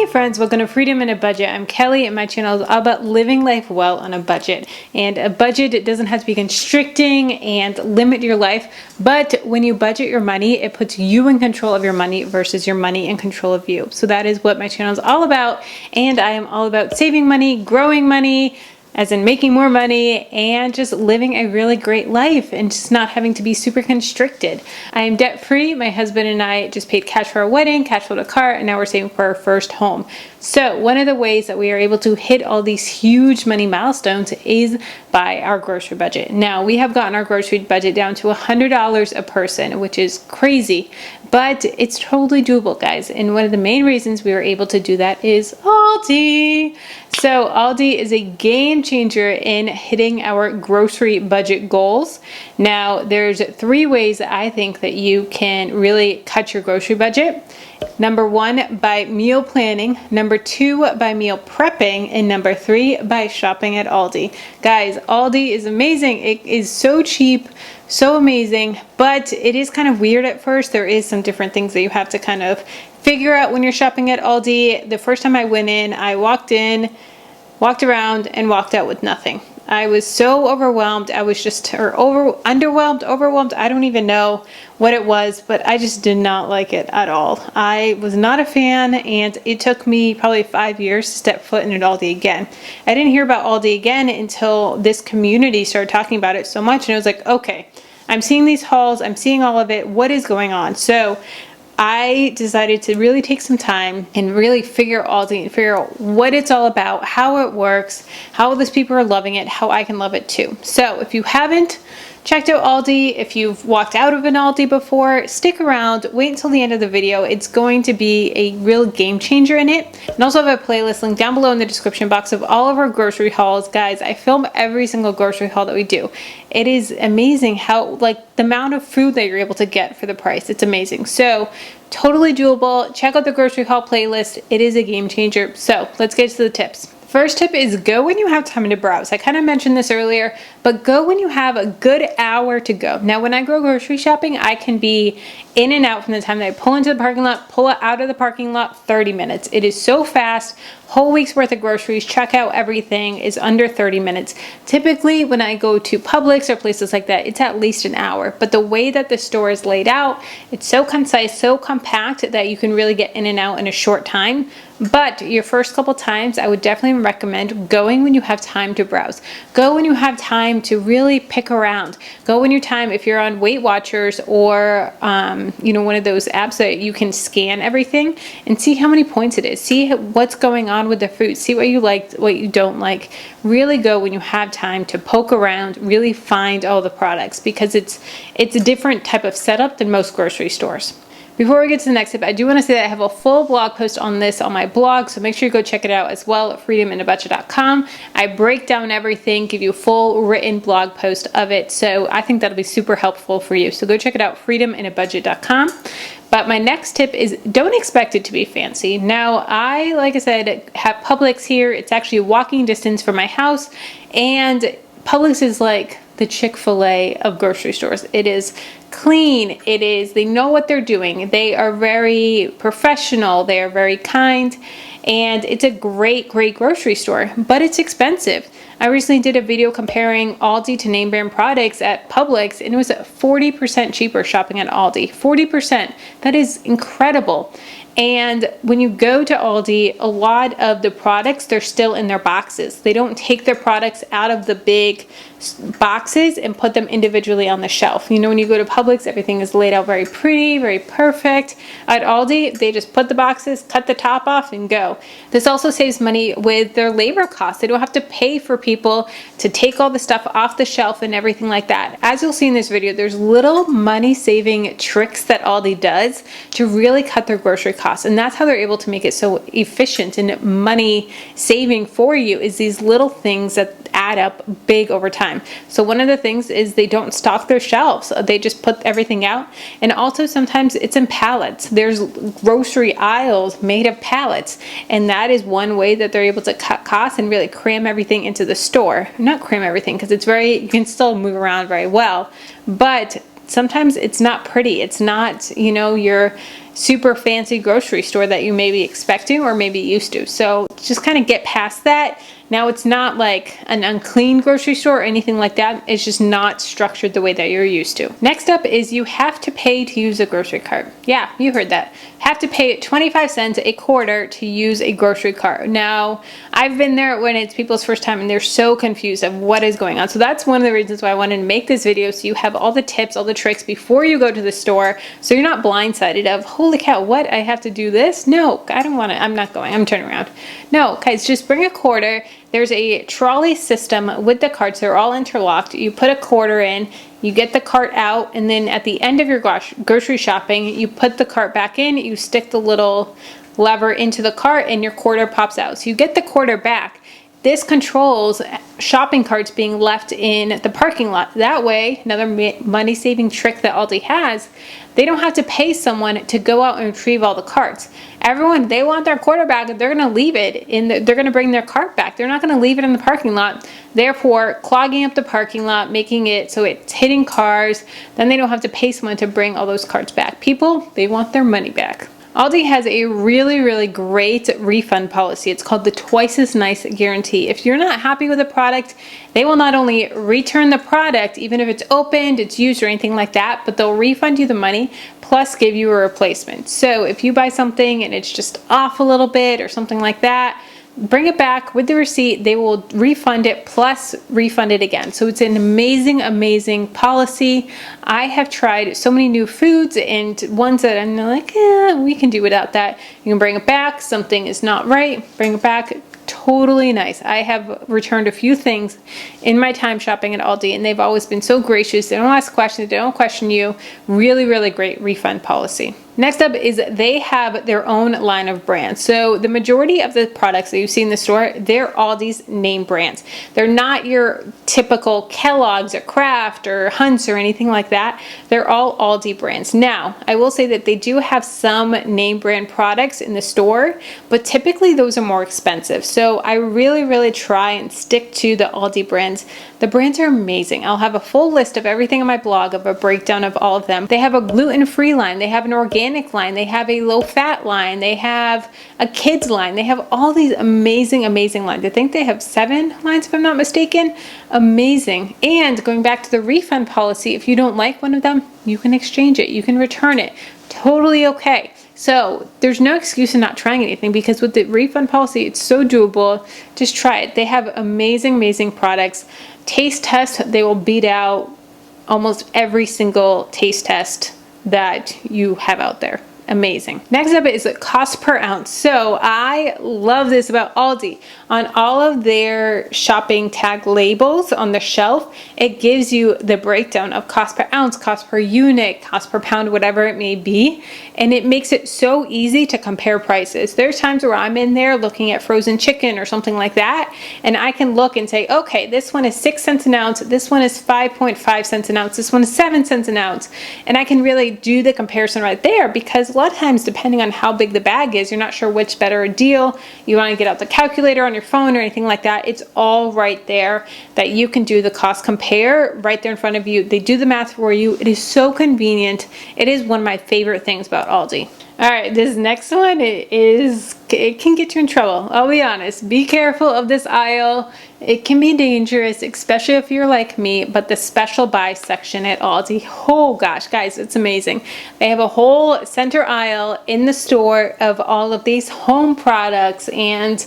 Hey friends, welcome to Freedom in a Budget. I'm Kelly and my channel is all about living life well on a budget. And a budget, it doesn't have to be constricting and limit your life, but when you budget your money, it puts you in control of your money versus your money in control of you. So that is what my channel is all about, and I am all about saving money, growing money, as in making more money, and just living a really great life and just not having to be super constricted. I am debt free. My husband and I just paid cash for our wedding, cash for the car, and now we're saving for our first home. So one of the ways that we are able to hit all these huge money milestones is by our grocery budget. Now we have gotten our grocery budget down to $100 a person, which is crazy, but it's totally doable, guys. And one of the main reasons we were able to do that is Aldi. So Aldi is a game changer in hitting our grocery budget goals. Now there's 3 ways that I think that you can really cut your grocery budget. Number 1, by meal planning. Number 2, by meal prepping. And number 3, by shopping at Aldi. Guys, Aldi is amazing. It is so cheap, so amazing, but it is kind of weird at first. There is some different things that you have to kind of figure out when you're shopping at Aldi. The first time I went in, I walked in, walked around, and walked out with nothing. I was so overwhelmed. I was just overwhelmed. I don't even know what it was, but I just did not like it at all. I was not a fan, and it took me probably 5 years to step foot in an Aldi again. I didn't hear about Aldi again until this community started talking about it so much, and I was like, okay, I'm seeing these hauls, I'm seeing all of it, what is going on? So I decided to really take some time and really figure out what it's all about, how it works, how these people are loving it, how I can love it too. So if you haven't checked out Aldi, if you've walked out of an Aldi before, stick around, wait until the end of the video. It's going to be a real game changer in it. And also have a playlist link down below in the description box of all of our grocery hauls. Guys, I film every single grocery haul that we do. It is amazing how, like, the amount of food that you're able to get for the price. It's amazing. So totally doable. Check out the grocery haul playlist. It is a game changer. So let's get to the tips. First tip is go when you have time to browse. I kind of mentioned this earlier, but go when you have a good hour to go. Now, when I go grocery shopping, I can be in and out from the time that I pull into the parking lot, pull out of the parking lot, 30 minutes. It is so fast. Whole week's worth of groceries, check out everything is under 30 minutes. Typically, when I go to Publix or places like that, it's at least an hour. But the way that the store is laid out, it's so concise, so compact that you can really get in and out in a short time. But your first couple times, I would definitely recommend going when you have time to browse. Go when you have time to really pick around. Go when if you're on Weight Watchers or one of those apps that you can scan everything and see how many points it is. See what's going on with the food. See what you like, what you don't like. Really go when you have time to poke around, really find all the products, because it's a different type of setup than most grocery stores. Before we get to the next tip, I do want to say that I have a full blog post on this on my blog, so make sure you go check it out as well at freedominabudget.com. I break down everything, give you a full written blog post of it, so I think that'll be super helpful for you. So go check it out, freedominabudget.com. But my next tip is don't expect it to be fancy. Now, like I said, have Publix here. It's actually a walking distance from my house, and Publix is like the Chick-fil-A of grocery stores. It is clean. They know what they're doing. They are very professional. They are very kind. And it's a great grocery store, but it's expensive. I recently did a video comparing Aldi to name brand products at Publix, and it was 40% cheaper shopping at Aldi. 40%. That is incredible. And when you go to Aldi, a lot of the products, they're still in their boxes. They don't take their products out of the big boxes and put them individually on the shelf. When you go to Publix, everything is laid out very pretty, very perfect. At Aldi, they just put the boxes, cut the top off, and go. This also saves money with their labor costs. They don't have to pay for people to take all the stuff off the shelf and everything like that. As you'll see in this video, there's little money-saving tricks that Aldi does to really cut their grocery costs, and that's how they're able to make it so efficient and money-saving for you, is these little things that add up big over time. So one of the things is they don't stock their shelves. They just put everything out. And also sometimes it's in pallets. There's grocery aisles made of pallets. And that is one way that they're able to cut costs and really cram everything into the store. Not cram everything, because you can still move around very well. But sometimes it's not pretty. It's not, your super fancy grocery store that you may be expecting or maybe used to. So just kind of get past that. Now it's not like an unclean grocery store or anything like that. It's just not structured the way that you're used to. Next up is you have to pay to use a grocery cart. Yeah, you heard that. Have to pay 25 cents a quarter to use a grocery cart. Now, I've been there when it's people's first time and they're so confused of what is going on. So that's one of the reasons why I wanted to make this video, so you have all the tips, all the tricks before you go to the store, so you're not blindsided of, holy cow, what, I have to do this? No, I don't want to, I'm not going, I'm turning around. No, guys, just bring a quarter. There's a trolley system with the carts. They're all interlocked. You put a quarter in, you get the cart out, and then at the end of your grocery shopping, you put the cart back in, you stick the little lever into the cart, and your quarter pops out. So you get the quarter back. This controls shopping carts being left in the parking lot. That way, another money-saving trick that Aldi has, they don't have to pay someone to go out and retrieve all the carts. Everyone, they want their quarter back, they're going to leave it they're going to bring their cart back. They're not going to leave it in the parking lot, therefore clogging up the parking lot, making it so it's hitting cars. Then they don't have to pay someone to bring all those carts back. People, they want their money back. Aldi has a really great refund policy. It's called the twice as nice guarantee. If you're not happy with a product, they will not only return the product, even if it's opened, it's used, or anything like that, but they'll refund you the money plus give you a replacement. So if you buy something and it's just off a little bit or something like that, bring it back with the receipt. They will refund it plus refund it again. So it's an amazing policy. I have tried so many new foods and ones that I'm like, we can do without that. You can bring it back. Something is not right, bring it back. Totally nice. I have returned a few things in my time shopping at Aldi, and they've always been so gracious. They don't ask questions, they don't question you. Really great refund policy. Next up is they have their own line of brands. So the majority of the products that you see in the store, they're Aldi's name brands. They're not your typical Kellogg's or Kraft or Hunt's or anything like that. They're all Aldi brands. Now, I will say that they do have some name brand products in the store, but typically those are more expensive. So I really try and stick to the Aldi brands. The brands are amazing. I'll have a full list of everything on my blog, of a breakdown of all of them. They have a gluten-free line. They have an organic line. They have a low-fat line. They have a kids line. They have all these amazing lines. I think they have 7 lines, if I'm not mistaken. Amazing. And going back to the refund policy, if you don't like one of them, you can exchange it. You can return it. Totally okay. So there's no excuse in not trying anything, because with the refund policy, it's so doable. Just try it. They have amazing products. Taste test, they will beat out almost every single taste test that you have out there. Amazing. Next up is cost per ounce. So I love this about Aldi. On all of their shopping tag labels on the shelf, it gives you the breakdown of cost per ounce, cost per unit, cost per pound, whatever it may be. And it makes it so easy to compare prices. There's times where I'm in there looking at frozen chicken or something like that, and I can look and say, okay, this one is 6 cents an ounce, this one is 5.5 cents an ounce, this one is 7 cents an ounce. And I can really do the comparison right there, because a lot of times, depending on how big the bag is, you're not sure which better a deal. You want to get out the calculator on your phone or anything like that. It's all right there that you can do the cost compare right there in front of you. They do the math for you. It is so convenient. It is one of my favorite things about Aldi. All right, this next one, it can get you in trouble. I'll be honest. Be careful of this aisle. It can be dangerous, especially if you're like me, but the special buy section at Aldi, oh gosh, guys, it's amazing. They have a whole center aisle in the store of all of these home products, and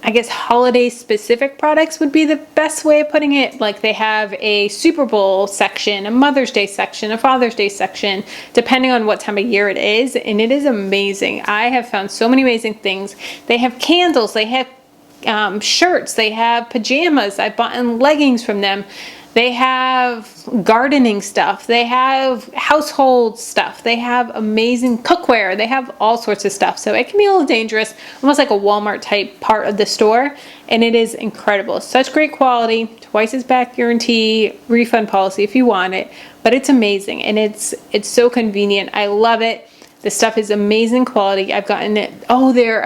I guess holiday specific products would be the best way of putting it. Like they have a Super Bowl section, a Mother's Day section, a Father's Day section, depending on what time of year it is. And it is amazing. I have found so many amazing things. They have candles, they have shirts, they have pajamas. I've bought leggings from them. They have gardening stuff. They have household stuff. They have amazing cookware. They have all sorts of stuff. So it can be a little dangerous, almost like a Walmart type part of the store. And it is incredible. Such great quality, twice as back guarantee, refund policy if you want it. But it's amazing, and it's so convenient. I love it. The stuff is amazing quality. I've gotten it. Oh, their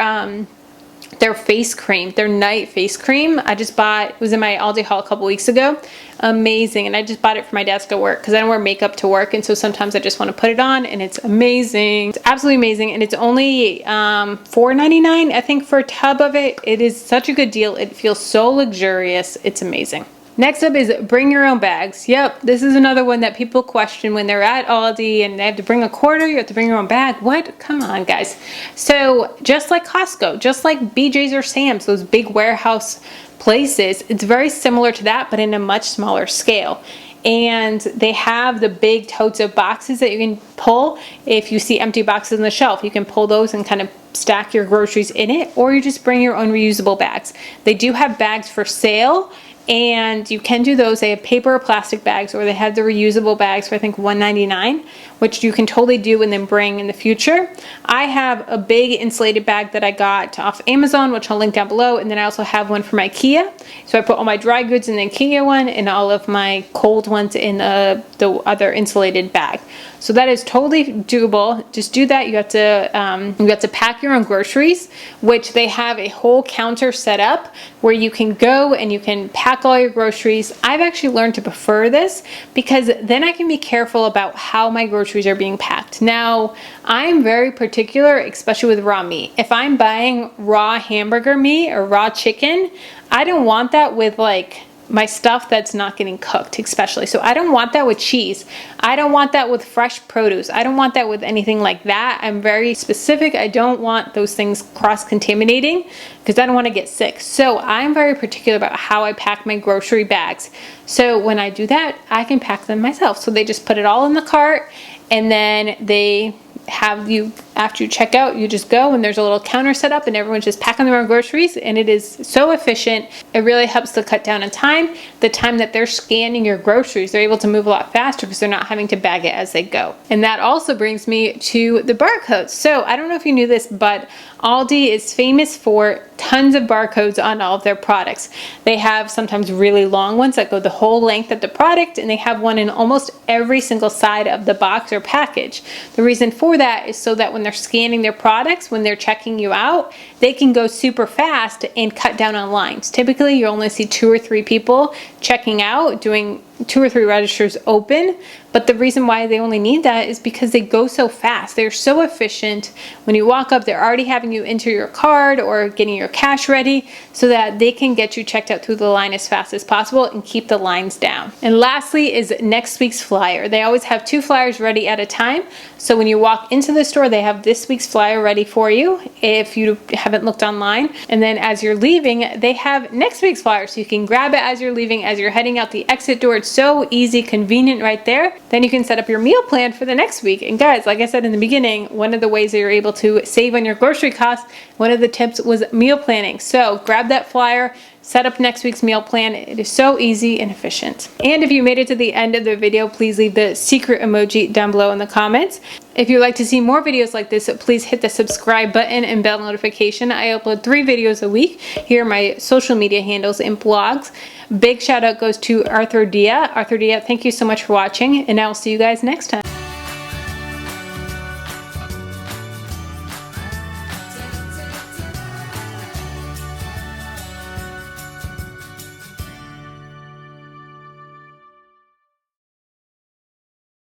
their face cream, their night face cream. I just bought, it was in my Aldi haul a couple weeks ago. Amazing. And I just bought it for my desk at work because I don't wear makeup to work, and so sometimes I just want to put it on, and it's amazing. It's absolutely amazing, and it's only $4.99 I think for a tub of it. It is such a good deal. It feels so luxurious. It's amazing. Next up is bring your own bags. Yep, this is another one that people question when they're at Aldi and they have to bring a quarter, you have to bring your own bag. What? Come on, guys. So just like Costco, just like BJ's or Sam's, those big warehouse places, it's very similar to that, but in a much smaller scale. And they have the big totes of boxes that you can pull. If you see empty boxes on the shelf, you can pull those and kind of stack your groceries in it, or you just bring your own reusable bags. They do have bags for sale, and you can do those. They have paper or plastic bags, or they have the reusable bags for I think $1.99, which you can totally do and then bring in the future. I have a big insulated bag that I got off Amazon, which I'll link down below, and then I also have one from IKEA. So I put all my dry goods in the IKEA one and all of my cold ones in the other insulated bag. So that is totally doable. Just do that. You have to pack your own groceries, which they have a whole counter set up where you can go and you can pack all your groceries. I've actually learned to prefer this because then I can be careful about how my groceries are being packed. Now, I'm very particular, especially with raw meat. If I'm buying raw hamburger meat or raw chicken, I don't want that with like my stuff that's not getting cooked, especially. So I don't want that with cheese. I don't want that with fresh produce. I don't want that with anything like that. I'm very specific. I don't want those things cross-contaminating because I don't want to get sick. So I'm very particular about how I pack my grocery bags. So when I do that, I can pack them myself. So they just put it all in the cart, and then they have you, after you check out, you just go and there's a little counter set up and everyone's just packing their own groceries, and it is so efficient. It really helps to cut down on time. The time that they're scanning your groceries, they're able to move a lot faster because they're not having to bag it as they go. And that also brings me to the barcodes. So I don't know if you knew this, but Aldi is famous for tons of barcodes on all of their products. They have sometimes really long ones that go the whole length of the product, and they have one in almost every single side of the box or package. The reason for that is so that when they're scanning their products, when they're checking you out, they can go super fast and cut down on lines. Typically, you only see 2 or 3 people checking out, doing 2 or 3 registers open, but the reason why they only need that is because they go so fast. They're so efficient. When you walk up, they're already having you enter your card or getting your cash ready so that they can get you checked out through the line as fast as possible and keep the lines down. And lastly is next week's flyer. They always have 2 flyers ready at a time. So when you walk into the store, they have this week's flyer ready for you if you haven't looked online. And then as you're leaving, they have next week's flyer, so you can grab it as you're leaving, as you're heading out the exit door. It's so easy, convenient right there. Then you can set up your meal plan for the next week. And guys, like I said in the beginning, one of the ways that you're able to save on your grocery costs, one of the tips was meal planning. So grab that flyer, set up next week's meal plan. It is so easy and efficient. And if you made it to the end of the video, please leave the secret emoji down below in the comments. If you'd like to see more videos like this, please hit the subscribe button and bell notification. I upload 3 videos a week. Here are my social media handles and blogs. Big shout out goes to Arthur Dia. Arthur Dia, thank you so much for watching, and I will see you guys next time.